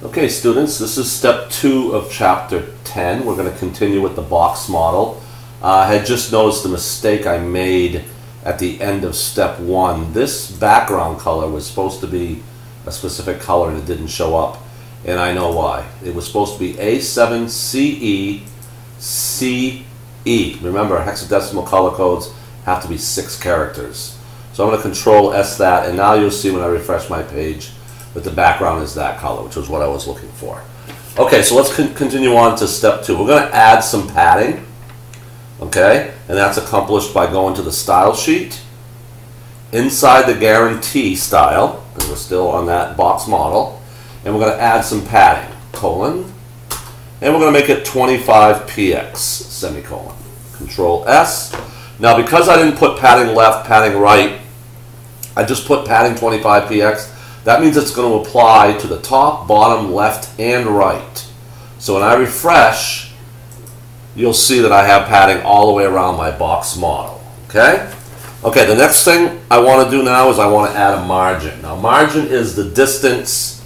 Okay, students, this is step 2 of chapter 10. We're going to continue with the box model. I had just noticed the mistake I made at the end of step 1. This background color was supposed to be a specific color and it didn't show up, and I know why. It was supposed to be A7CE CE. Remember, hexadecimal color codes have to be 6 characters. So I'm going to control S that, and now you'll see when I refresh my page that the background is that color, which was what I was looking for. Okay, so let's continue on to step 2. We're going to add some padding, okay, and that's accomplished by going to the style sheet, inside the guarantee style, and we're still on that box model, and we're going to add some padding, colon, and we're going to make it 25px, semicolon. Control S. Now, because I didn't put padding left, padding right, I just put padding 25px. That means it's going to apply to the top, bottom, left, and right. So when I refresh, you'll see that I have padding all the way around my box model. Okay? Okay, the next thing I want to do now is I want to add a margin. Now, margin is the distance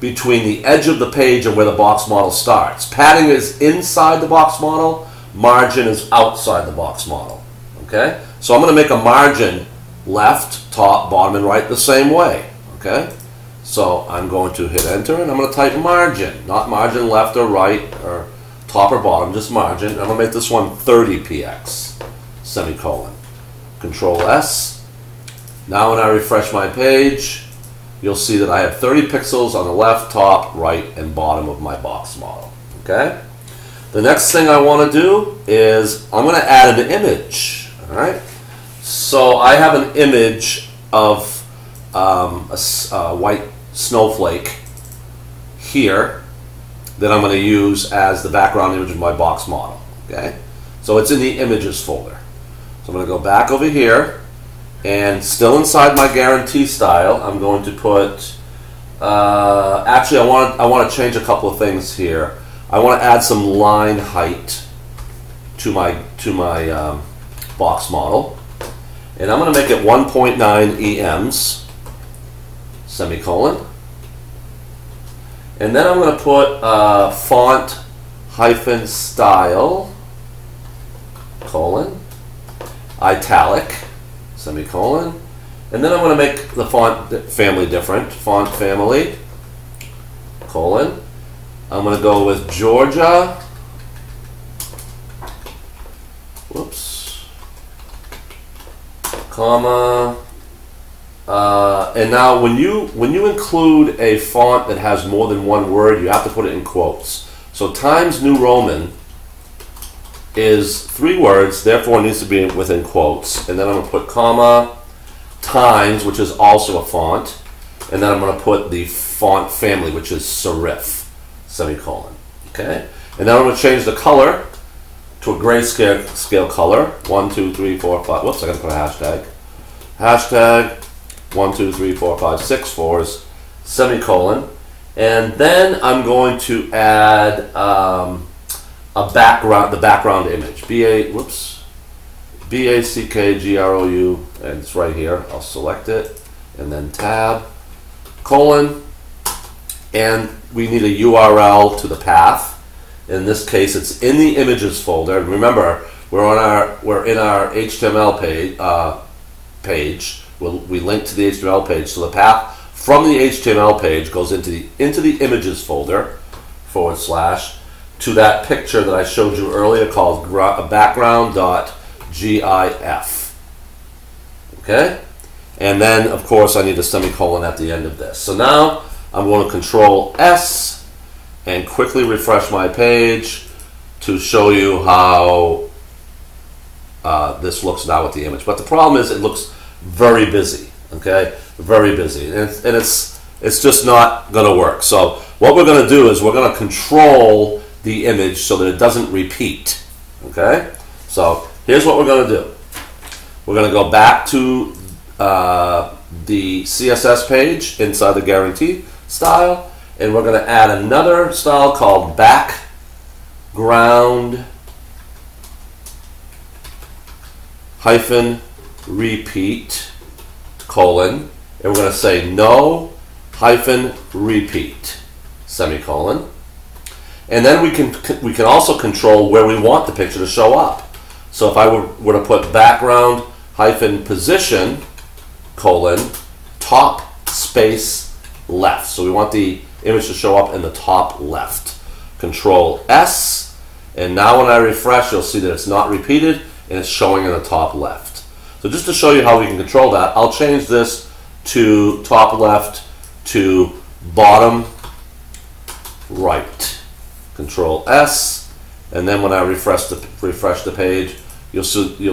between the edge of the page and where the box model starts. Padding is inside the box model. Margin is outside the box model. Okay? So I'm going to make a margin left, top, bottom, and right the same way. Okay? So I'm going to hit enter and I'm going to type margin. Not margin left or right or top or bottom, just margin. I'm going to make this one 30px, semicolon. Control S. Now when I refresh my page, you'll see that I have 30 pixels on the left, top, right, and bottom of my box model. Okay? The next thing I want to do is I'm going to add an image. All right? So I have an image of a white snowflake here that I'm going to use as the background image of my box model. Okay? So it's in the images folder. So I'm going to go back over here, and still inside my guarantee style, I'm going to put, actually I want to change a couple of things here. I want to add some line height to my box model, and I'm going to make it 1.9 EMs, semicolon, and then I'm going to put font hyphen style, colon, italic, semicolon, and then I'm going to make the font family different, font family, colon. I'm going to go with Georgia, whoops, comma, and now when you include a font that has more than one word, you have to put it in quotes. So Times New Roman is 3 words, therefore it needs to be within quotes. And then I'm going to put comma, Times, which is also a font, and then I'm going to put the font family, which is serif, semicolon. Okay? And then I'm going to change the color to a grayscale color. 1, 2, 3, 4, 5. Whoops, I got to put a hashtag. Hashtag 1, 2, 3, 4, 5, 6 fours, semicolon. And then I'm going to add the background image. BACKGROU, and it's right here. I'll select it, and then tab, colon, and we need a URL to the path. In this case, it's in the images folder. Remember, we're in our HTML page. We link to the HTML page, so the path from the HTML page goes into the images folder / to that picture that I showed you earlier called background.gif. Okay? And then, of course, I need a semicolon at the end of this. So now I'm going to Control S and quickly refresh my page to show you how this looks now with the image. But the problem is it looks very busy. Okay? Very busy. And it's just not going to work. So what we're going to do is we're going to control the image so that it doesn't repeat. Okay? So here's what we're going to do. We're going to go back to the CSS page inside the guarantee style, and we're going to add another style called background hyphen repeat, colon, and we're going to say no hyphen repeat. semicolon. And then we can also control where we want the picture to show up. So if I were to put background hyphen position colon top space left. So we want the image to show up in the top left. Control S, and now when I refresh, you'll see that it's not repeated and it's showing in the top left. So just to show you how we can control that, I'll change this to top left to bottom right. Control S, and then when I refresh the page, you'll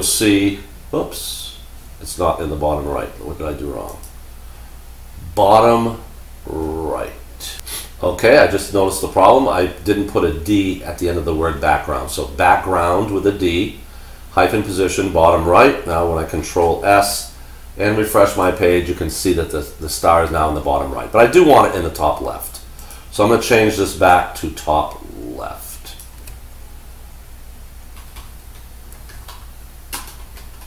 see, oops, it's not in the bottom right. What did I do wrong? Bottom right. Okay, I just noticed the problem. I didn't put a D at the end of the word background. So background with a D, hyphen position, bottom right. Now when I control S and refresh my page, you can see that the star is now in the bottom right. But I do want it in the top left. So I'm going to change this back to top left.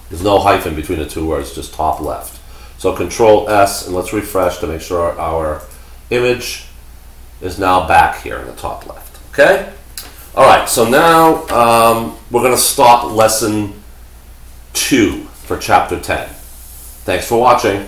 There's no hyphen between the two words, just top left. So control S and let's refresh to make sure our image is now back here in the top left. Okay? Alright, so now we're going to stop lesson 2 for chapter 10. Thanks for watching.